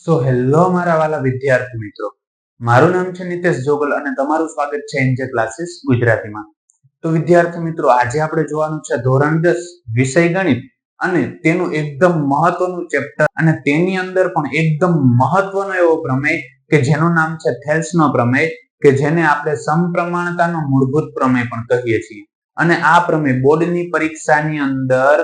Hello મારા વાલા વિદ્યાર્થી મિત્રો, મારું નામ છે નિતેશ જોગલ અને તમારું સ્વાગત છે એનજે ક્લાસીસ ગુજરાતીમાં. તો વિદ્યાર્થી મિત્રો, આજે આપણે જોવાનું છે ધોરણ 10 વિષય ગણિત અને તેનું એકદમ મહત્વનું ચેપ્ટર અને તેની અંદર પણ એકદમ મહત્વનો એવો પ્રમેય કે જેનું નામ છે થેલ્સનો પ્રમેય, કે જેને આપણે સમપ્રમાણતાનો મૂળભૂત પ્રમેય પણ કહીએ છીએ. અને આ પ્રમેય બોર્ડની પરીક્ષાની અંદર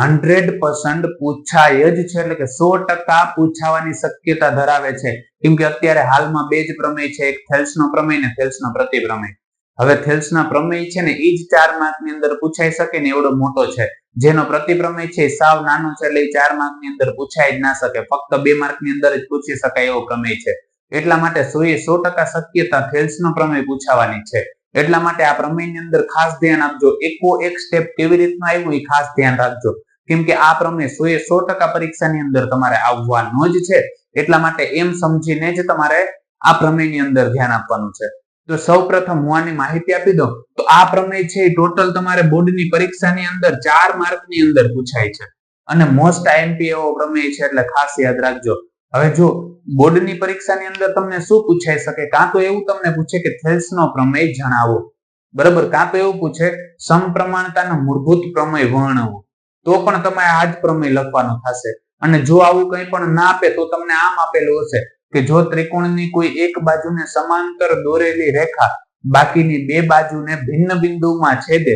100% પૂછાય જ છે, એટલે કે 100% પૂછાવાની શક્યતા ધરાવે છે. કેમ કે અત્યારે હાલમાં બે જ પ્રમેય છે, એક થેલ્સનો પ્રમેય ને થેલ્સનો પ્રતિપ્રમેય. હવે થેલ્સના પ્રમેય છે ને એ જ 4 માર્કની અંદર પૂછાઈ શકે ને એવડો મોટો છે. જેનો પ્રતિપ્રમેય છે સાવ નાનો છે, એટલે 4 માર્કની અંદર પૂછાઈ જ ના શકે, ફક્ત 2 માર્કની અંદર જ પૂછી શકાય એવો પ્રમેય છે. એટલા માટે 100% શક્યતા થેલ્સનો પ્રમેય પૂછાવાની છે. એટલા માટે આ પ્રમેયની અંદર ખાસ ધ્યાન આપજો. એકો એક સ્ટેપ કેવી રીતનું આવ્યું એ ખાસ ધ્યાન રાખજો, કેમ કે આ પ્રમેય 100% પરીક્ષાની અંદર તમારે આવવાનો જ છે. એટલા માટે એમ સમજીને જ તમારે આ પ્રમેયની અંદર ધ્યાન આપવાનું છે. તો સૌપ્રથમ હું આની માહિતી આપી દઉં તો આ પ્રમેય છે ટોટલ તમારે બોર્ડની પરીક્ષાની અંદર 4 માર્કની અંદર પૂછાય છે અને મોસ્ટ આઈએમપી એવો પ્રમેય છે, એટલે ખાસ યાદ રાખજો. હવે જો બોર્ડની પરીક્ષાની અંદર તમને શું પૂછાઈ શકે, કાં તો એવું તમને પૂછે કે થેલ્સનો પ્રમેય જણાવો, બરાબર, કાં તો એવું પૂછે સમપ્રમાણતાનો મૂળભૂત પ્રમેય વર્ણવો, તો પણ તમારે આ જ પ્રમેય લખવાનો થશે. અને જો આવું કંઈ પણ ના આપે તો તમને આમ આપેલું હશે કે જો ત્રિકોણની કોઈ એક બાજુને સમાંતર દોરેલી રેખા બાકીની બે બાજુને ભિન્ન બિંદુમાં છેદે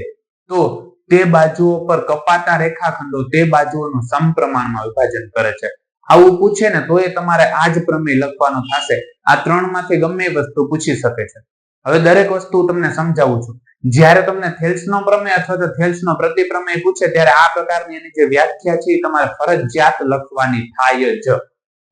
તો તે બાજુઓ પર કપાતા રેખાખંડો તે બાજુઓનું સમપ્રમાણમાં વિભાજન કરે છે. આવું પૂછે ને તો એ તમારે આ જ પ્રમેય લખવાનો થશે. આ ત્રણમાંથી ગમે એ વસ્તુ પૂછી શકે છે. હવે દરેક વસ્તુ તમને સમજાવું છું. જ્યારે તમને થેલ્સનો પ્રમેય અથવા તો થેલ્સનો પ્રતિપ્રમેય પૂછે ત્યારે આ પ્રકારની એની જે વ્યાખ્યા છે એ તમારે ફરજિયાત લખવાની થાય જ.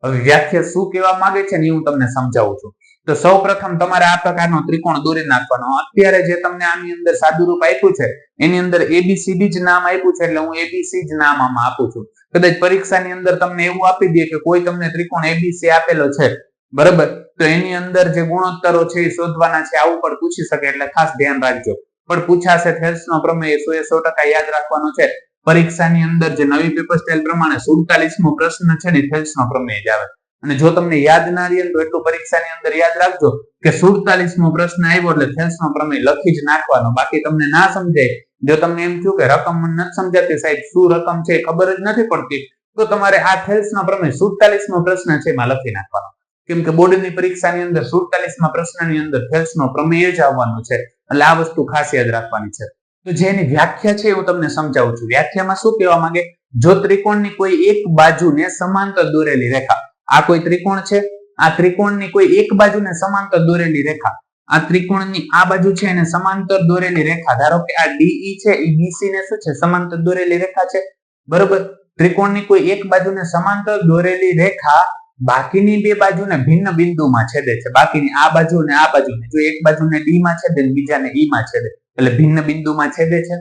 હવે વ્યાખ્યા શું કહેવા માંગે છે ને એ હું તમને સમજાવું છું. તો સૌપ્રથમ તમારે આ પ્રકારનો ત્રિકોણ દોરી નાખવાનો. અત્યારે જે તમને આની અંદર સાદુરૂપ આપ્યું છે એની અંદર એબીસીડી જ નામ આપ્યું છે, એટલે હું એબીસી જ નામ આમાં આપું છું. કદાચ પરીક્ષાની અંદર તમને એવું આપી દે કે કોઈ તમને ત્રિકોણ એબીસી આપેલો છે, બરાબર, તો એની અંદર જે ગુણોત્તરો છે એ શોધવાના છે, આવું પણ પૂછી શકે, એટલે ખાસ ધ્યાન રાખજો. પણ પૂછાશે થેલ્સનો પ્રમેય 100% યાદ રાખવાનો છે. પરીક્ષાની અંદર જે નવી પેપર સ્ટાઇલ પ્રમાણે 47મો પ્રશ્ન છે ને થેલ્સનો પ્રમેય જ આવે. અને જો તમને યાદ ના રહે તો એટલું પરીક્ષાની અંદર યાદ રાખજો કે 47મો પ્રશ્ન આવ્યો એટલે થેલ્સનો પ્રમેય લખી જ નાખવાનો. બાકી તમને ના સમજાય, જો તમને એમ થયું કે રકમ મને નથી સમજાતી સાહેબ, શું રકમ છે ખબર જ નથી પડતી, તો તમારે આ થેલ્સનો પ્રમેય 47મો પ્રશ્ન છે એમાં લખી નાખવાનો. કેમ કે બોર્ડની પરીક્ષાની અંદર 47મા પ્રશ્નની અંદર થેલ્સનો પ્રમેય જ આવવાનો છે, એટલે આ વસ્તુ ખાસ યાદ રાખવાની છે. તો જેની વ્યાખ્યા છે હું તમને સમજાવું છું. વ્યાખ્યામાં શું કહેવા માંગે, જો ત્રિકોણની કોઈ એક બાજુને સમાંતર દોરેલી રેખા, આ કોઈ ત્રિકોણ છે, આ ત્રિકોણની કોઈ એક બાજુને સમાંતર દોરેલી રેખા, આ ત્રિકોણની આ બાજુ છે એને સમાંતર દોરેલી રેખા, ધારો કે આ ડીઈ છે એ બીસી ને શું છે સમાંતર દોરેલી રેખા છે, બરોબર. ત્રિકોણની કોઈ એક બાજુને સમાંતર દોરેલી રેખા બાકીની બે બાજુને ભિન્ન બિંદુમાં છેદે છે. બાકીની આ બાજુ અને આ બાજુને, જો એક બાજુને ડી માં છેદે ને બીજાને ઈ માં છેદે, એટલે ભિન્ન બિંદુમાં છેદે છે.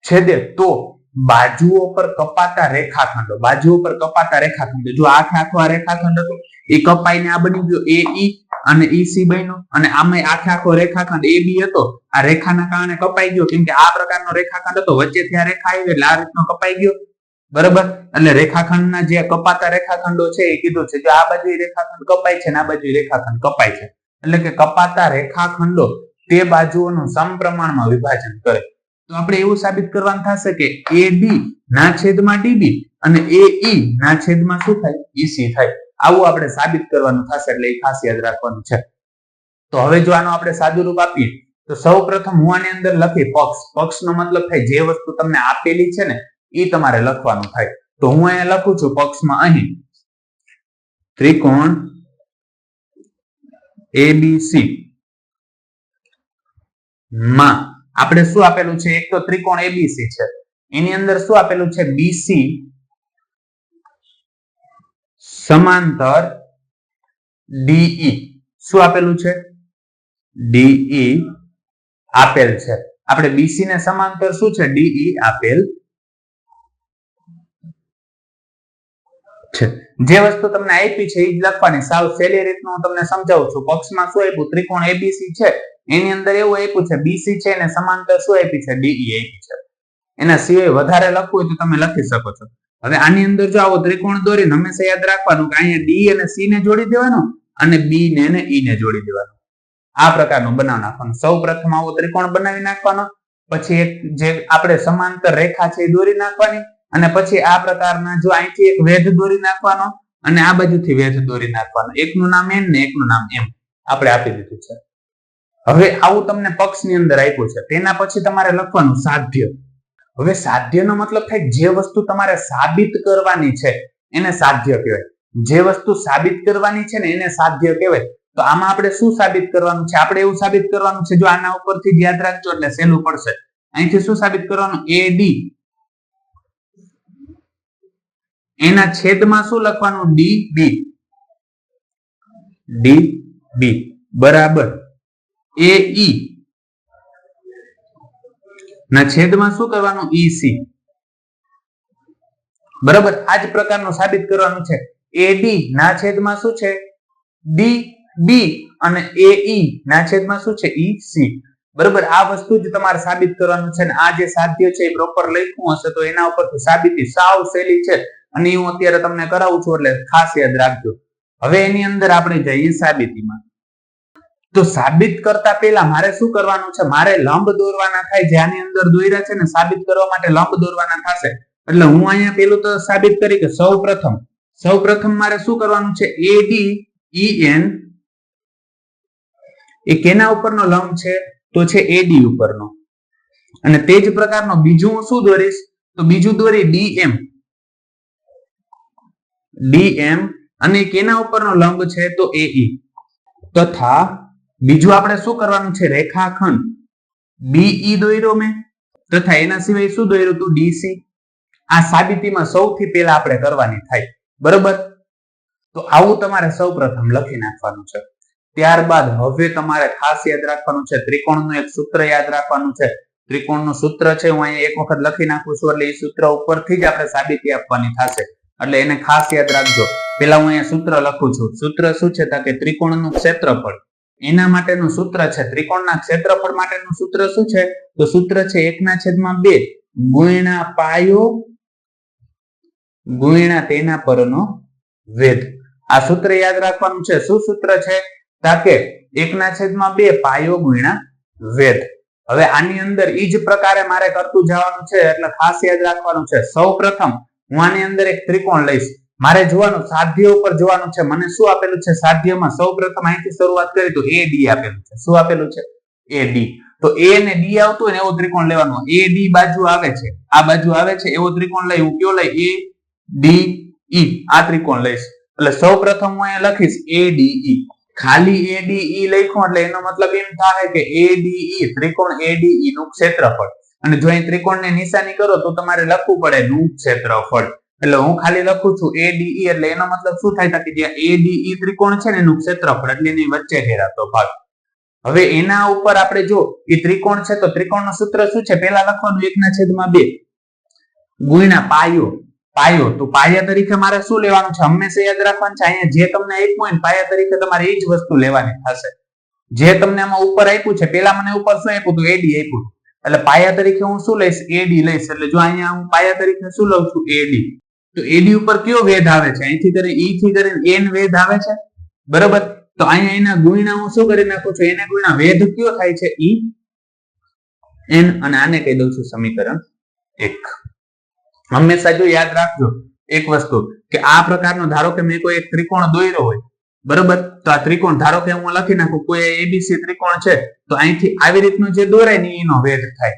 છેદે તો બાજુઓ પર કપાતા રેખાખંડો, બાજુઓ પર કપાતા રેખાખંડો, જો આખો આ રેખાખંડ હતો એ કપાઈને આ બની ગયો એ ઈ અને ઈ સી બન્યો, અને આમાં આખો રેખાખંડ એ બી હતો, આ રેખાના કારણે કપાઈ ગયો, કેમ કે આ પ્રકારનો રેખાખંડ હતો, વચ્ચેથી આ રેખા આવી એટલે આ રીતનો કપાઈ ગયો, બરાબર. એટલે રેખાખંડના જે કપાતા રેખાખંડો છે એ કીધું છે, જો આ બાજુ રેખાખંડ કપાય છે ને આ બાજુ રેખાખંડ કપાય છે, એટલે કે કપાતા રેખાખંડો તે બાજુઓનું સમપ્રમાણમાં વિભાજન કરે. તો આપણે એવું સાબિત કરવાનું થશે કે એડી ના છેદમાં ડીબી અને એઈ ના છેદમાં શું થાય, ઈસી થાય. આવું આપણે સાબિત કરવાનું થશે, એટલે એ ખાસ યાદ રાખવાનું છે. તો હવે જો આનો આપણે સાદું રૂપ આપીએ તો સૌપ્રથમ હું આની અંદર લખી પક્ષ. પક્ષનો મતલબ થાય જે વસ્તુ તમને આપેલી છે ને એ તમારે લખવાનું થાય. તો હું અહીંયા લખું છું પક્ષમાં, અહીં ત્રિકોણ એબીસી માં આપણે શું આપેલું છે, એક તો ત્રિકોણ એબીસી છે, એની અંદર શું આપેલું છે, બીસી સમાંતર ડીઈ. શું આપેલું છે, ડીઈ આપેલ છે. આપણે બીસી ને સમાંતર શું છે, ડીઈ આપેલ છે. જે વસ્તુ તમને આપી છે એ જ લખવાની. સાવ સહેલી રીતનું હું તમને સમજાવું છું. પક્ષમાં શું આપ્યું, ત્રિકોણ એબીસી છે, એની અંદર એવું આપ્યું છે બીસી છે ને સમાંતર શું આપી છે, ડીઈ આપી છે. એના સિવાય વધારે લખવું હોય તો તમે લખી શકો છો. હવે આની અંદર જો આવો ત્રિકોણ દોરીને હંમેશા યાદ રાખવાનું કે અહીંયા ડી અને સી ને જોડી દેવાનો અને બી ને અને ઈ ને જોડી દેવાનો. આ પ્રકારનું બનાવી નાખવાનું. સૌ પ્રથમ આવો ત્રિકોણ બનાવી નાખવાનો, પછી એક જે આપણે સમાંતર રેખા છે એ દોરી નાખવાની, અને પછી આ પ્રકારના જો અહીંથી એક વેધ દોરી નાખવાનો અને આ બાજુથી વેધ દોરી નાખવાનો. એકનું નામ એન ને એકનું નામ એમ આપણે આપી દીધું છે. હવે આવું તમને પક્ષની અંદર આપ્યું છે. તેના પછી તમારે લખવાનું સાધ્ય. હવે સાધ્યનો મતલબ થાય જે વસ્તુ તમારે સાબિત કરવાની છે એને સાધ્ય કહેવાય. જે વસ્તુ સાબિત કરવાની છે ને એને સાધ્ય કહેવાય. તો આમાં આપણે શું સાબિત કરવાનું છે? આપણે એવું સાબિત કરવાનું છે, જો આના ઉપરથી જ યાદ રાખજો એટલે સહેલું પડશે. અહીંથી શું સાબિત કરવાનું? AD એના છેદમાં શું લખવાનું? DB બરાબર AE ના છેદમાં શું કરવાનું? EC બરાબર. આ જ પ્રકારનું સાબિત કરવાનું છે. AD ના છેદમાં શું છે? DB અને AE ના છેદમાં શું છે? EC બરાબર. આ વસ્તુ જ તમારે સાબિત કરવાનું છે. આ જે સાધ્ય છે એ પ્રોપર લખ્યું હશે તો એના ઉપરથી સાબિતી સાવ સહેલી છે, અને હું અત્યારે તમને કરાવું છું એટલે ખાસ યાદ રાખજો. હવે એની અંદર આપણે જઈએ સાબિતીમાં. તો સાબિત કરતા પહેલા મારે શું કરવાનું છે? મારે લંબ દોરવાના થાય. જેની અંદર દોર્યા છે ને સાબિત કરવા માટે લંબ દોરવાના થશે. એટલે હું અહીંયા પેલું તો સાબિત કરી કે સૌ પ્રથમ મારે શું કરવાનું છે? ADEN એ કેના ઉપરનો લંબ છે? તો છે AD ઉપરનો. અને તે જ પ્રકારનો બીજું હું શું દોરીશ? તો બીજું દોરી DM અને કેના ઉપરનો લંબ છે? તો AE. તથા બીજું આપણે શું કરવાનું છે? રેખાખંડ BE દોર્યો મેં, તથા એના સિવાય શું દોર્યું હતું? DC. આ સાબિતીમાં સૌથી પહેલા આપણે કરવાની થાય. બરોબર. તો આવું તમારે સૌ પ્રથમ લખી નાખવાનું છે. ત્યારબાદ હવે તમારે ખાસ યાદ રાખવાનું છે, ત્રિકોણનું એક સૂત્ર યાદ રાખવાનું છે. ત્રિકોણનું સૂત્ર છે હું અહીંયા એક વખત લખી નાખું છું, એટલે એ સૂત્ર ઉપરથી જ આપણે સાબિતી આપવાની થશે. એટલે એને ખાસ યાદ રાખજો. પેલા હું અહીંયા સૂત્ર લખું છું. સૂત્ર શું છે? કે ત્રિકોણનું ક્ષેત્રફળ એના માટેનું સૂત્ર છે. ત્રિકોણના ક્ષેત્રફળ માટેનું સૂત્ર શું છે? તો સૂત્ર છે 1/2 ગુણ્યા પાયો ગુણ્યા તેના પરનો વેધ. આ સૂત્ર યાદ રાખવાનું છે. શું સૂત્ર છે? કે 1/2 પાયો ગુણ્યા વેધ. હવે આની અંદર ઈ જ પ્રકારે મારે કરતું જવાનું છે, એટલે ખાસ યાદ રાખવાનું છે. સૌ પ્રથમ હું આની અંદર એક ત્રિકોણ લઈશ. મારે જોવાનું સાધ્ય ઉપર જોવાનું છે. મને શું આપેલું છે સાધ્યમાં? સૌ પ્રથમ અહીંથી શરૂઆત કરી તો AD આપેલું છે. શું આપેલું છે? AD. તો A ને D આવતું હોય ને એવો ત્રિકોણ લેવાનો. AD બાજુ આવે છે, આ બાજુ આવે છે એવો ત્રિકોણ લઈ. હું કયો લઈ? ADE આ ત્રિકોણ લઈશ. એટલે સૌ પ્રથમ હું અહીંયા લખીશ ADE. ખાલી ADE લખ્યું એટલે એનો મતલબ એમ થાય કે ADE ત્રિકોણ ADE નું ક્ષેત્રફળ. અને જો અહીં ત્રિકોણની નિશાની કરો તો તમારે લખવું પડે નું ક્ષેત્રફળ. એટલે હું ખાલી લખું છું ADE, એટલે એનો મતલબ શું થાય કે જે ADE ત્રિકોણ છે ને એનું ક્ષેત્રફળ એટલે એની વચ્ચે ઘેરાતો ભાગ. હવે એના ઉપર આપણે જો એ ત્રિકોણ છે તો ત્રિકોણનું સૂત્ર શું છે? પહેલા લખવાનું 1/2 ગુણ્યા પાયો. તો પાયા તરીકે મારે શું લેવાનું છે? હંમેશા યાદ રાખવાનું છે અહીંયા જે તમને આપ્યું હોય ને પાયા તરીકે તમારે એ જ વસ્તુ લેવાની થશે. જે તમને આમાં ઉપર આપ્યું છે, પેલા મને ઉપર શું આપ્યું હતું? AD આપ્યું. એટલે પાયા તરીકે હું શું લઈશ? AD લઈશ. એટલે જો અહીંયા હું પાયા તરીકે શું લઉં છું? AD. તો AD ઉપર કયો વેધ આવે છે? અહીંથી કરીને E થી કરીને N વેધ આવે છે. બરોબર. તો અહીંયા એના ગુણ્યા હું શું કરી નાખું છું? એને ગુણ્યા વેધ કયો થાય છે? EN. અને આને કહી દઉં છું સમીકરણ 1. હંમેશા જો યાદ રાખજો એક વસ્તુ કે આ પ્રકારનો ધારો કે મેં કોઈ એક ત્રિકોણ દોર્યો હોય, બરોબર. તો આ ત્રિકોણ ધારો કે હું લખી નાખું કોઈ ABC ત્રિકોણ છે, તો અહીંથી આવી રીતનું જે દોરાય ને એનો વેધ થાય.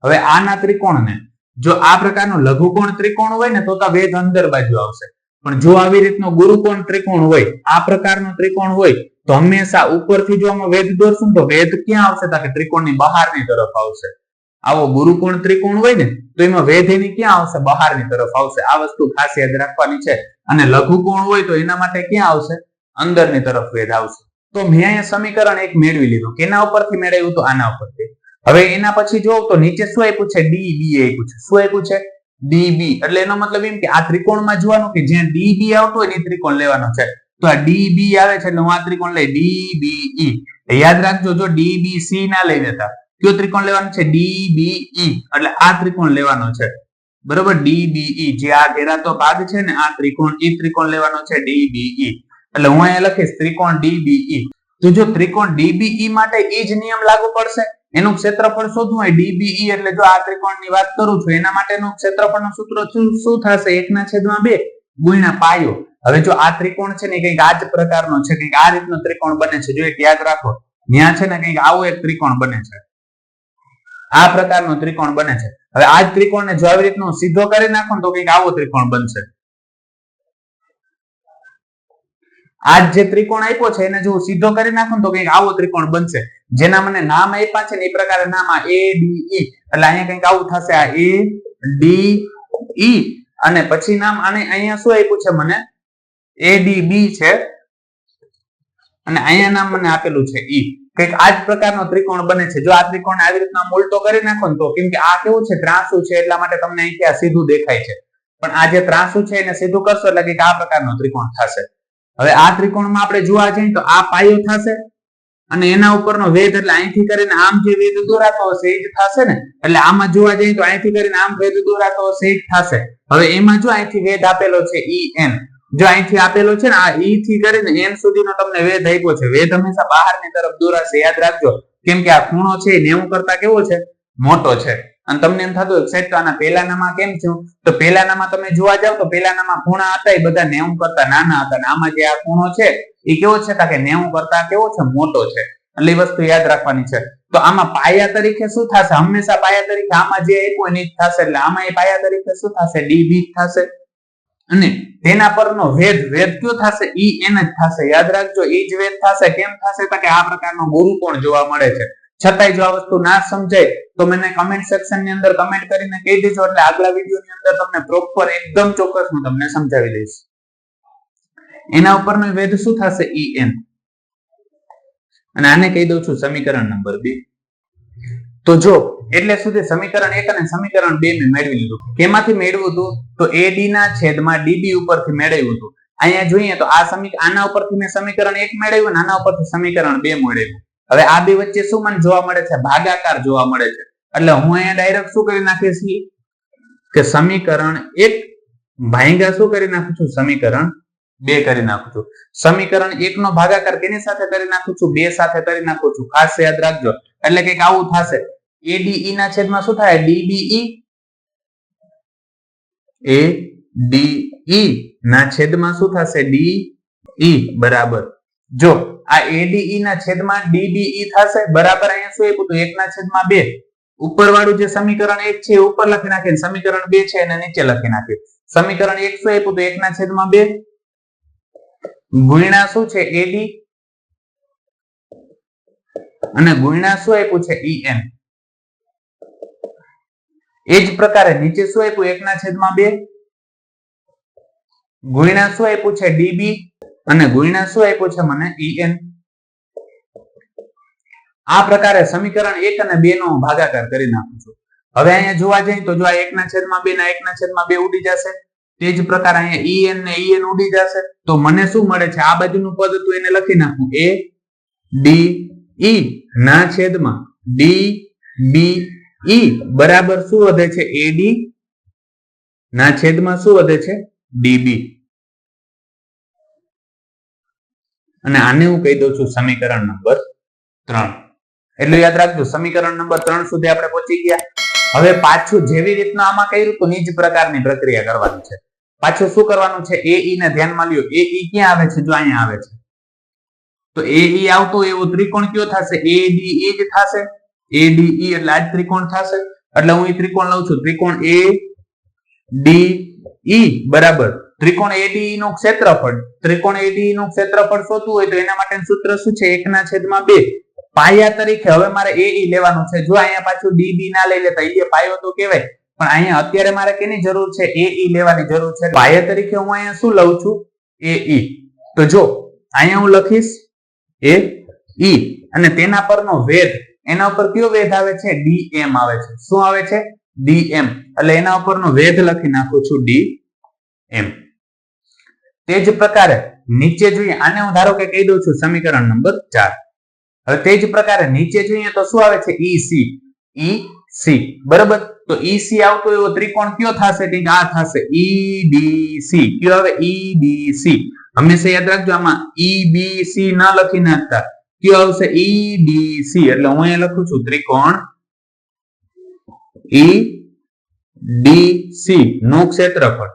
હવે આના ત્રિકોણને જો આ પ્રકારનો લઘુકોણ ત્રિકોણ હોય ને તો વેધ અંદર બાજુ આવશે. પણ જો આવી રીતનો ગુરુકોણ ત્રિકોણ હોય, આ પ્રકારનો ત્રિકોણ હોય, તો હંમેશા ઉપરથી જો આમાં વેધ દોરશું તો વેધ ક્યાં આવશે? કે ત્રિકોણની બહારની તરફ આવશે. આવો ગુરુકોણ ત્રિકોણ હોય ને તો એમાં વેધ એની ક્યાં આવશે? બહારની તરફ આવશે. આ વસ્તુ ખાસ યાદ રાખવાની છે. અને લઘુકોણ હોય તો એના માટે ક્યાં આવશે? અંદરની તરફ વેધ આવશે. તો મેં અહીંયા સમીકરણ 1 મેળવી લીધું. કેના ઉપરથી મેળવ્યું? તો આના ઉપરથી. હવે એના પછી જો તો નીચે શું આપ્યું છે? DB આપ્યું છે. શું આપ્યું છે? DB. એટલે એનો મતલબ એમ કે આ ત્રિકોણમાં જોવાનું કે જ્યાં DB આવતો હોય એ ત્રિકોણ લેવાનો છે. તો આ DB આવે છે એટલે હું આ ત્રિકોણ લઈ DBE. યાદ રાખજો, જો DBC ના લઈ લેતા. કયો ત્રિકોણ લેવાનો છે? DBE. એટલે આ ત્રિકોણ લેવાનો છે. બરોબર, ડીબીઈ જે આ ઘેરાતો ભાગ છે ને આ ત્રિકોણ, ઈ ત્રિકોણ લેવાનો છે ડીબીઈ. એટલે હું અહીંયા લખીશ ત્રિકોણ ડીબીઈ. તો જો ત્રિકોણ ડીબીઈ માટે ઈ જ નિયમ લાગુ પડશે. એનું ક્ષેત્રફળ શોધવું હોય ડીબીઈ એટલે જો આ ત્રિકોણની વાત કરું છું એના માટેનું ક્ષેત્રફળનું સૂત્ર શું થશે? 1/2 ગુણ્યા પાયો. હવે જો આ ત્રિકોણ છે ને કંઈક આ જ પ્રકારનો છે, કંઈક આ રીતનો ત્રિકોણ બને છે. જો એક યાદ રાખો, ત્યાં છે ને કંઈક આવો એક ત્રિકોણ બને છે, આ પ્રકારનો ત્રિકોણ બને છે. હવે આ જ ત્રિકોણને જો આવી રીતનો સીધો કરી નાખો તો કંઈક આવો ત્રિકોણ બનશે. આ જે ત્રિકોણ આપ્યો છે એને જો સીધો કરી નાખો તો કંઈક આવો ત્રિકોણ બનશે. જેના મને નામ આપ્યા છે ને એ પ્રકારે નામ આ ADE, એટલે અહીંયા કંઈક આવું થશે. આ ADE અને પછી નામ આને અહીંયા શું આપ્યું છે મને? ADB છે અને અહીંયા નામ મને આપેલું છે E. કંઈક આ જ પ્રકારનો ત્રિકોણ બને છે. જો આ ત્રિકોણ આવી રીતના ઉલટો કરી નાખો ને તો, કેમ કે આ કેવું છે ત્રાંસુ છે એટલા માટે તમને અહીંથી આ સીધું દેખાય છે, પણ આ જે ત્રાંસુ છે એને સીધું કરશો એટલે કંઈક આ પ્રકારનો ત્રિકોણ થશે. હવે આ ત્રિકોણમાં આપણે જોવા જઈએ તો આ પાયો થશે અને એના ઉપરનો વેધ, એટલે અહીંથી કરીને આમ જે વેધ દોરાતો હશે એ જ થશે ને. એટલે આમાં જોવા જઈએ તો અહીંથી કરીને આમ વેધ દોરાતો હશે એ જ થશે. હવે એમાં જો અહીંથી વેધ આપેલો છે EN, જો અહીંથી આપેલો છે ને આ E થી કરીને N સુધીનો તમને વેધ આપ્યો છે. વેધ હંમેશા બહારની તરફ દોરાશે, યાદ રાખજો, કેમ કે આ ખૂણો છે એ 90 કરતા કેવો છે? મોટો છે. અને તમને એમ થતું હોય સાહેબ તો આના પહેલાનામાં કેમ થયું? તો પહેલાનામાં તમે જોવા જાવ તો પહેલાનામાં ખૂણા હતા એ બધા 90 કરતા નાના હતા, અને આમાં જે આ ખૂણો છે એ કેવો છે? કે 90 કરતા કેવો છે? મોટો છે. એટલે એ વસ્તુ યાદ રાખવાની છે. તો આમાં પાયા તરીકે શું થશે? હંમેશા પાયા તરીકે આમાં જે આપ્યું એની જ થશે. એટલે આમાં એ પાયા તરીકે શું થશે? DB થશે. અને તેના પરનો વેધ કયો થશે? EN જ થશે. યાદ રાખજો, એ જ વેધ થશે. કેમ થશે? કે આ પ્રકારનો ગુરુકોણ જોવા મળે છે. છતાંય જો આ વસ્તુ ના સમજાય તો મને કમેન્ટ સેક્શન ની અંદર કમેન્ટ કરીને કહી દેજો, એટલે આગલા વિડીયો ની અંદર તમને પ્રોપર એકદમ ચોક્કસ હું તમને સમજાવી દઈશ. એના ઉપરનો વેધ શું થશે? EN. અને આને કહી દઉં છું સમીકરણ નંબર 2. તો જો એટલે સુધી સમીકરણ 1 અને સમીકરણ 2 મેં મેળવી લીધું. કેમાંથી મેળવ્યું હતું? તો AD ના છેદમાં DB ઉપરથી મેળવ્યું હતું. અહીંયા જોઈએ તો આ આના ઉપરથી મેં સમીકરણ 1 મેળવ્યું અને આના ઉપરથી સમીકરણ 2 મેળવ્યું. હવે આ બે વચ્ચે શું મને જોવા મળે છે? ભાગાકાર જોવા મળે છે. એટલે હું અહીંયા ડાયરેક્ટ શું કરી નાખીશ કે સમીકરણ 1 ભાગ્યા શું કરી નાખું છું? સમીકરણ 2 કરી નાખું છું. સમીકરણ 1 નો ભાગાકાર કેની સાથે કરી નાખું છું? 2 સાથે કરી નાખું છું. ખાસ યાદ રાખજો. એટલે કંઈક આવું થશે. ADE ના છેદમાં શું થાય? DBE. ADE ના છેદમાં શું થશે? DE બરાબર. જો આ ADE ના છેદમાં DBE થશે બરાબર. અહીંયા શું આપ્યું હતું? 1/2. ઉપર વાળું જે સમીકરણ 1 છે એ ઉપર લખી નાખીએ, સમીકરણ 2 છે એને નીચે લખી નાખીએ. સમીકરણ 1 શું આપ્યું હતું? 1/2 ગુણ્યા શું છે? AD અને ગુણ્યા શું આપ્યું છે? EN. એ જ પ્રકારે નીચે શું આપ્યું? 1/2 ગુણ્યા શું આપ્યું છે? DB અને ગુણ્યા શું આપ્યું છે મને? EN. આ પ્રકારે સમીકરણ 1 અને 2 નો ભાગાકાર કરી નાખું છું. હવે અહીંયા જોવા જઈએ તો જો આ 1/2 ના 1/2 ઉડી જશે. તે જ પ્રકાર અહીંયા EN ને EN ઉડી જશે. તો મને શું મળે છે? આ બાજુનું પદ હતું એને લખી નાખું. ADE ના છેદમાં DBE બરાબર શું વધે છે? AD ના છેદમાં શું વધે છે? DB. અને આને હું કહી દઉં છું સમીકરણ નંબર 3. એટલે યાદ રાખજો, સમીકરણ નંબર 3 સુધી આપણે પહોંચી ગયા. હવે પાછું જેવી રીતના આમાં કર્યું તો એ જ પ્રકારની પ્રક્રિયા કરવાની છે. પાછું શું કરવાનું છે? AE ને ધ્યાનમાં લ્યો. AE ક્યાં આવે છે? જો અહીંયા આવે છે. તો AE આવતો એવો ત્રિકોણ કયો થશે? ADE જ થશે. ADE એટલે આ જ ત્રિકોણ થશે. એટલે હું એ ત્રિકોણ લઉં છું. ત્રિકોણ ADE બરાબર ત્રિકોણ ADE નું ક્ષેત્રફળ. ત્રિકોણ ADE નું ક્ષેત્રફળ શોધવું હોય તો એના માટેનું સૂત્ર શું છે? 1/2 પાયા તરીકે હવે મારે AE લેવાનું છે. જો અહીંયા પાછું DB ના લઈ લેતા, એ પાયો તો કહેવાય, પણ અહીંયા અત્યારે મારે કેની જરૂર છે? AE લેવાની જરૂર છે. પાયા તરીકે હું અહીંયા શું લઉં છું? AE. તો જો અહીંયા હું લખીશ AE અને તેના પરનો વેધ, એના ઉપર કયો વેધ આવે છે? DM આવે છે. શું આવે છે? DM. એટલે એના ઉપરનો વેધ લખી નાખું છું DM. તે જ પ્રકારે નીચે જોઈએ, આને હું ધારો કે કહી દઉં છું સમીકરણ નંબર 4. હવે તે જ પ્રકારે નીચે જોઈએ તો શું આવે છે? EC બરાબર. તો EC આવતો એવો ત્રિકોણ કયો થશે? કંઈક આ થશે EDC. કયો આવે? EDC. હંમેશા યાદ રાખજો, આમાં EBC ન લખી નાખતા. કયો આવશે? EDC. એટલે હું અહીંયા લખું છું ત્રિકોણ EDC નું ક્ષેત્રફળ.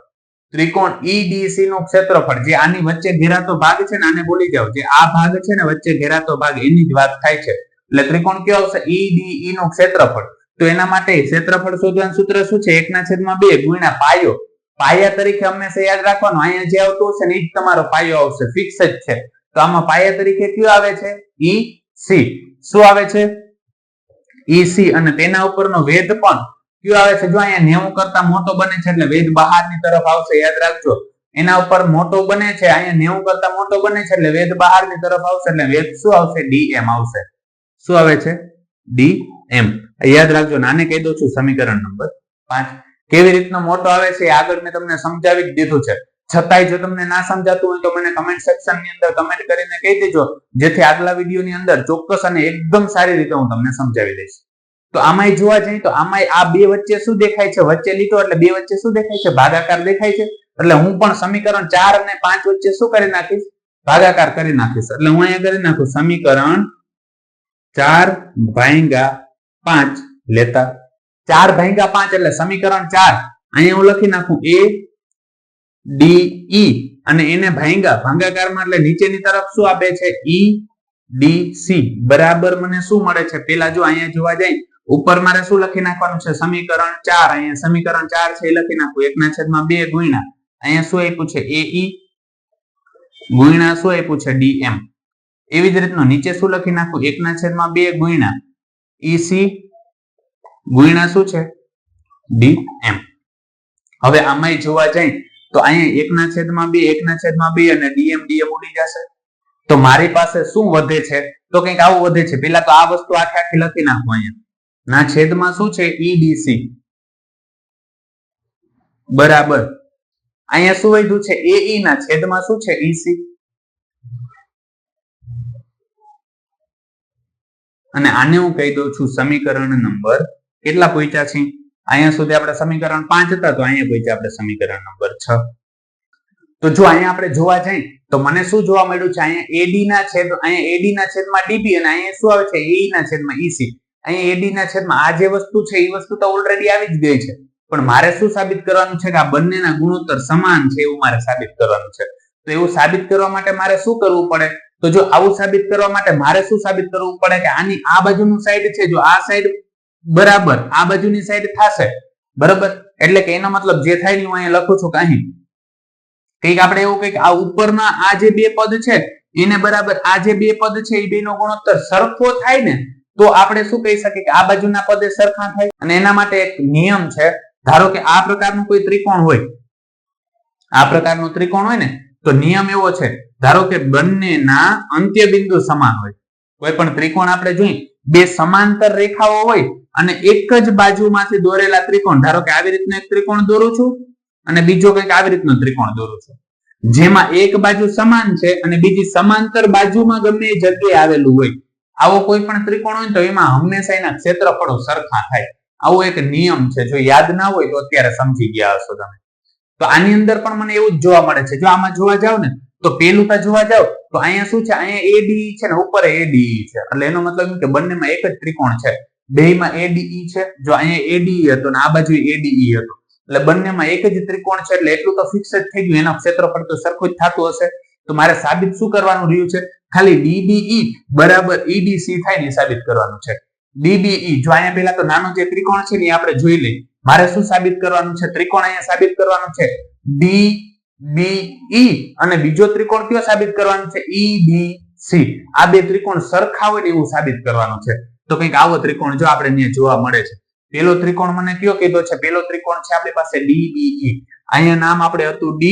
ત્રિકોણ EDC નું ક્ષેત્રફળ જે આની વચ્ચે ઘેરાતો ભાગ છે ને, આને ભૂલી જાઓ, જે આ ભાગ છે ને વચ્ચે ઘેરાતો ભાગ, એની જ વાત થાય છે. એટલે ત્રિકોણ કયો આવશે? EDE નું ક્ષેત્રફળ. તો એના માટે ક્ષેત્રફળ શોધવાનું સૂત્ર શું છે? 1/2 ગુણ્યા પાયો. પાયા તરીકે હંમેશા યાદ રાખવાનું, અહીંયા જે આવતું હશે ને એ જ તમારો પાયો આવશે, ફિક્સ જ છે. તો આમાં પાયા તરીકે કયો આવે છે? EC. શું આવે છે? EC. અને તેના ઉપરનો વેધ પણ કયો આવે છે? જો અહીંયા 90 કરતા મોટો બને છે એટલે વેધ બહારની તરફ આવશે, યાદ રાખજો. એના ઉપર મોટો બને છે, અહીંયા 90 કરતા મોટો બને છે એટલે વેધ બહારની તરફ આવશે, એટલે વેધ શું આવશે? DM આવશે. શું આવે છે? DM. યાદ રાખજો. આને કહી દઉં છું સમીકરણ નંબર 5. કેવી રીતનો મોટો આવે છે એ આગળ મેં તમને સમજાવી જ દીધું છે. છતાંય જો તમને ના સમજાતું હોય તો મને કમેન્ટ સેક્શન ની અંદર કમેન્ટ કરીને કહી દેજો, જેથી આગલા વિડીયો ની અંદર ચોક્કસ અને એકદમ સારી રીતે હું તમને સમજાવી દઈશ. તો આમાંય જોવા જઈએ તો આમાંય આ બે વચ્ચે શું દેખાય છે? વચ્ચે લીટો એટલે બે વચ્ચે શું દેખાય છે? ભાગાકાર દેખાય છે. એટલે હું પણ સમીકરણ 4 અને 5 વચ્ચે શું કરી નાખીશ? ભાગાકાર કરી નાખીશ. એટલે હું અહીંયા કરી નાખું સમીકરણ 4/5 લેતા 4/5 એટલે સમીકરણ 4 અહીંયા હું લખી નાખું ADE અને એને ભાગાકારમાં એટલે નીચેની તરફ શું આપે છે? EDC બરાબર મને શું મળે છે? પેલા જો અહીંયા જોવા જાય ઉપર મારે શું લખી નાખવાનું છે? સમીકરણ 4. અહીંયા સમીકરણ 4 છે એ લખી નાખું 1/2 ગુણ્યા અહીંયા શું આપ્યું છે? AE ગુણ્યા શું આપ્યું છે? DM. એવી જ રીતનું નીચે શું લખી નાખું? 1/2 ગુણ્યા EC ગુણ્યા શું છે? DM. હવે આમાંય જોવા જાય તો અહીંયા 1/2 અને DM ઉડી જશે. તો મારી પાસે શું વધે છે? તો કંઈક આવું વધે છે. પેલા તો આ વસ્તુ આખી લખી નાખું. અહીંયા ના છેદમાં શું છે? EDC બરાબર અહીંયા શું વધ્યું છે? AE ના છેદમાં શું છે? EC. અને આને હું કહી દઉં છું સમીકરણ નંબર કેટલા પહોંચ્યા છે? અહીંયા સુધી આપણે સમીકરણ 5 હતા, તો અહીંયા પહોંચ્યા આપણે સમીકરણ નંબર 6. તો જો અહીંયા આપણે જોવા જઈએ તો મને શું જોવા મળ્યું છે? અહીંયા AD ના છેદમાં DB અને અહીંયા શું આવે છે? AE ના છેદમાં EC. અહીંયા AD ના છેદમાં આ જે વસ્તુ છે એ વસ્તુ તો ઓલરેડી આવી જ ગઈ છે, પણ મારે શું સાબિત કરવાનું છે? કે આ બંનેના ગુણોત્તર સમાન છે એવું મારે સાબિત કરવાનું છે. તો એવું સાબિત કરવા માટે મારે શું કરવું પડે? તો જો આવું સાબિત કરવા માટે મારે શું સાબિત કરવું પડે? કે આની આ બાજુનું સાઈડ છે, જો આ સાઈડ બરાબર આ બાજુની સાઈડ થશે, બરાબર. એટલે કે એનો મતલબ જે થાય ને હું અહીંયા લખું છું કે અહીં કંઈક આપણે એવું કંઈક આ ઉપરના આ જે બે પદ છે એને બરાબર આ જે બે પદ છે એ બેનો ગુણોત્તર સરખો થાય ને તો આપણે શું કહી શકીએ? કે આ બાજુના પદે સરખા થાય. અને એના માટે એક નિયમ છે. ધારો કે આ પ્રકારનું કોઈ ત્રિકોણ હોય, આ પ્રકારનું ત્રિકોણ હોય ને તો નિયમ એવો છે, ધારો કે બંનેના અંત્ય બિંદુ સમાન હોય. કોઈ પણ ત્રિકોણ આપણે જોઈએ, બે સમાંતર રેખાઓ હોય અને એક જ બાજુમાંથી દોરેલા ત્રિકોણ, ધારો કે આવી રીતનો એક ત્રિકોણ દોરું છું અને બીજો કંઈક આવી રીતનો ત્રિકોણ દોરું છું, જેમાં એક બાજુ સમાન છે અને બીજી સમાંતર બાજુમાં ગમે એ જગ્યાએ આવેલું હોય, આવો કોઈ પણ ત્રિકોણ હોય તો એમાં હંમેશા એના ક્ષેત્રફળો સરખા થાય. આવો એક નિયમ છે. જો યાદ ના હોય તો અત્યારે સમજી ગયા હશો તમે. તો આની અંદર પણ મને એવું જ જોવા મળે છે. જો આમાં જોવા જાવ ને તો પેલું તો જોવા જાવ તો અહીંયા શું છે? અહીંયા ADE છે ને ઉપર ADE છે. એટલે એનો મતલબ કે બંનેમાં એક જ ત્રિકોણ છે. બેયમાં ADE છે. જો અહીંયા ADE હતો ને આ બાજુ ADE હતો, એટલે બંનેમાં એક જ ત્રિકોણ છે. એટલે એટલું તો ફિક્સ જ થઈ ગયું, એનો ક્ષેત્રફળ તો સરખું જ થતું હશે. તો મારે સાબિત શું કરવાનું રહ્યું છે? ખાલી DBE બરાબર EDC થાય ને સાબિત કરવાનું છે. DBE જો અહીંયા પેલા તો નાનો જે ત્રિકોણ છે ને એ આપણે જોઈ લઈએ. મારે શું સાબિત કરવાનું છે? ત્રિકોણ અહીંયા સાબિત કરવાનું છે DBE અને બીજો ત્રિકોણ કયો સાબિત કરવાનો છે? EDC. આ બે ત્રિકોણ સરખા હોય ને એવું સાબિત કરવાનું છે. તો કંઈક આવો ત્રિકોણ જો આપણે અહીંયા જોવા મળે છે. પેલો ત્રિકોણ મને કયો કીધો છે? પેલો ત્રિકોણ છે આપણી પાસે DBE. અહીંયા નામ આપણે હતું D,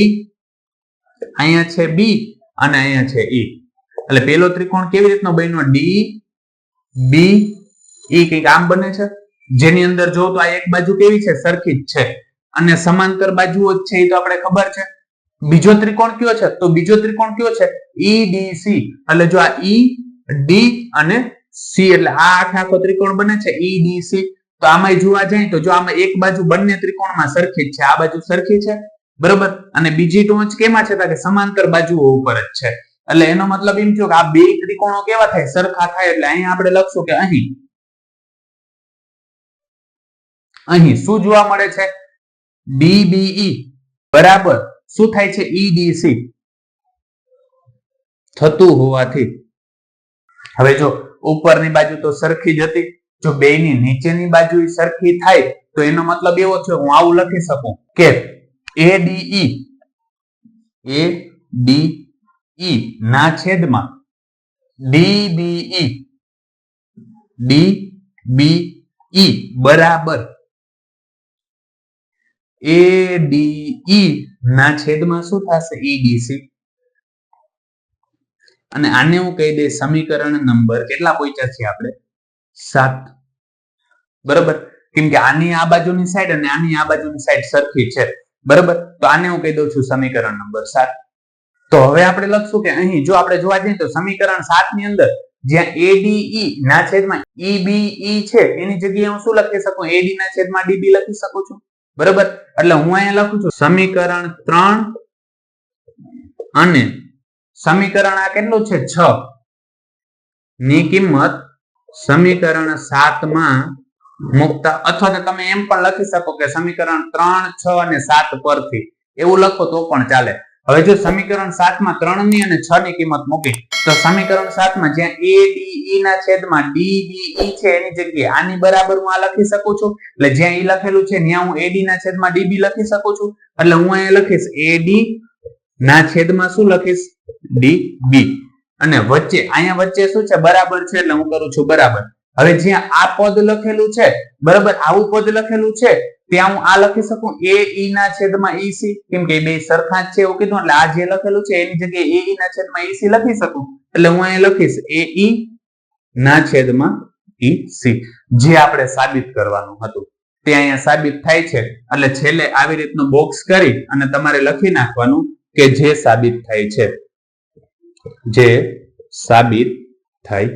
અહીંયા છે B અને અહીંયા છે E. એટલે પેલો ત્રિકોણ કેવી રીતનો બન્યો? DBE કંઈક આમ બને છે, જેની અંદર જો તો આ એક બાજુ કેવી છે? સરખી જ છે અને સમાંતર બાજુઓ જ છે એ તો આપણે ખબર છે. બીજો ત્રિકોણ કયો છે? તો બીજો ત્રિકોણ કયો છે? EDC. એટલે જો આ ED અને C એટલે આ આખો ત્રિકોણ બને છે EDC. તો આમાં જોવા જાય તો જો આમાં એક બાજુ બંને ત્રિકોણમાં સરખી જ છે, આ બાજુ સરખી છે બરોબર, અને બીજી ટોચ કેમાં છે કે સમાંતર બાજુઓ ઉપર જ છે, એટલે એનો મતલબ એમ થયો કે આ બે ત્રિકોણો કેવા થાય, સરખા થાય. એટલે અહીંયા આપણે લખશું કે અહીં શું જોવા મળે છે, DBE બરાબર શું થાય છે, EDC થતું હોવાથી. હવે જો ઉપરની બાજુ તો સરખી જ હતી, જો બેયની નીચેની બાજુ સરખી થાય તો એનો મતલબ એવો છે, હું આવું લખી શકું કે ADE ના છેદમાં DBE બરાબર ADE ના છેદમાં શું થશે, EDC. અને આને હું કહી દઈશ સમીકરણ નંબર કેટલા પહોંચ્યા છે આપણે, 7 બરોબર, કેમ કે આની આ બાજુની સાઈડ અને આની આ બાજુની સાઈડ સરખી છે બરોબર. તો આને હું કહી દઉં છું સમીકરણ નંબર 7. તો હવે આપણે લખશું કે અહીં જો આપણે જોવા જઈએ તો સમીકરણ 7 ની અંદર જ્યાં ADE ના છેદમાં EBE છે એની જગ્યાએ હું શું લખી શકું, AD ના છેદમાં DB લખી શકું છું બરોબર. એટલે હું અહીંયા લખું છું સમીકરણ 3 અને સમીકરણ આ કેટલું છે 6 ની કિંમત સમીકરણ 7 માં મુકતા, અથવા તો તમે એમ પણ લખી શકો કે સમીકરણ 3, 6 અને 7 પરથી એવું લખો તો પણ ચાલે. હવે જો સમીકરણ 7 માં 3 ની અને 6 ની કિંમત મૂકી તો સમીકરણ 7 માં જ્યાં ADE ના છેદમાં DBE છે એની જગ્યાએ આની બરાબર હું આ લખી શકું છું, એટલે જ્યાં ઈ લખેલું છે ત્યાં હું AD ના છેદમાં DB લખી શકું છું. એટલે હું અહીંયા લખીશ AD ના છેદમાં શું લખીશ, DB, અને વચ્ચે અહીંયા વચ્ચે શું છે, બરાબર છે, એટલે હું કરું છું બરાબર. હવે જ્યાં આ પદ લખેલું છે બરાબર, આવું પદ લખેલું છે ત્યાં હું આ લખી શકું AE ના છેદમાં EC, કેમ કે બે સરખા જ છે એવું કીધું, એટલે આ જે લખેલું છે એની જગ્યાએ AE ના છેદમાં EC લખી શકું. એટલે હું અહીંયા લખીશ AE ના છેદમાં EC, જે આપણે સાબિત કરવાનું હતું તે અહીંયા સાબિત થાય છે. એટલે છેલ્લે આવી રીતનું બોક્સ કરી અને તમારે લખી નાખવાનું કે જે સાબિત થાય છે, જે સાબિત થાય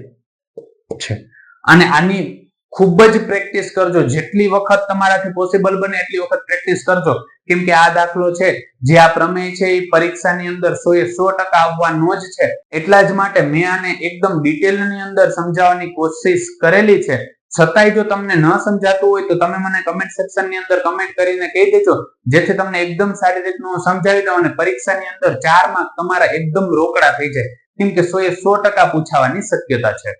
છે. અને આની ખૂબ જ પ્રેક્ટિસ કરજો, જેટલી વખત તમારાથી પોસિબલ બને એટલી વખત પ્રેક્ટિસ કરજો, કેમ કે આ દાખલો છે જે આ પ્રમેય છે એ પરીક્ષાની અંદર 100% આવવાનો જ છે. એટલા જ માટે મેં આને એકદમ ડિટેલની અંદર સમજાવવાની કોશિશ કરેલી છે. છતાંય જો તમને ન સમજાતું હોય તો તમે મને કમેન્ટ સેક્શનની અંદર કમેન્ટ કરીને કહી દેજો, જેથી તમને એકદમ સારી રીતનું સમજાવી દઉં અને પરીક્ષાની અંદર 4 માર્ક તમારા એકદમ રોકડા થઈ જાય, કેમ કે 100% પૂછાવાની શક્યતા છે.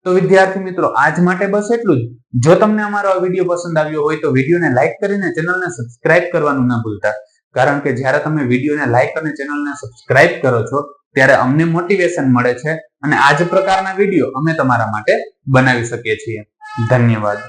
તો વિદ્યાર્થી મિત્રો આજ માટે બસ એટલું જ. જો તમને અમારો આ વિડીયો પસંદ આવ્યો હોય તો વિડીયોને લાઈક કરીને ચેનલને સબસ્ક્રાઇબ કરવાનું ના ભૂલતા, કારણ કે જ્યારે તમે વિડીયોને લાઈક અને ચેનલને સબસ્ક્રાઇબ કરો છો ત્યારે અમને મોટિવેશન મળે છે અને આ જ પ્રકારના વિડીયો અમે તમારા માટે બનાવી શકીએ છીએ. ધન્યવાદ.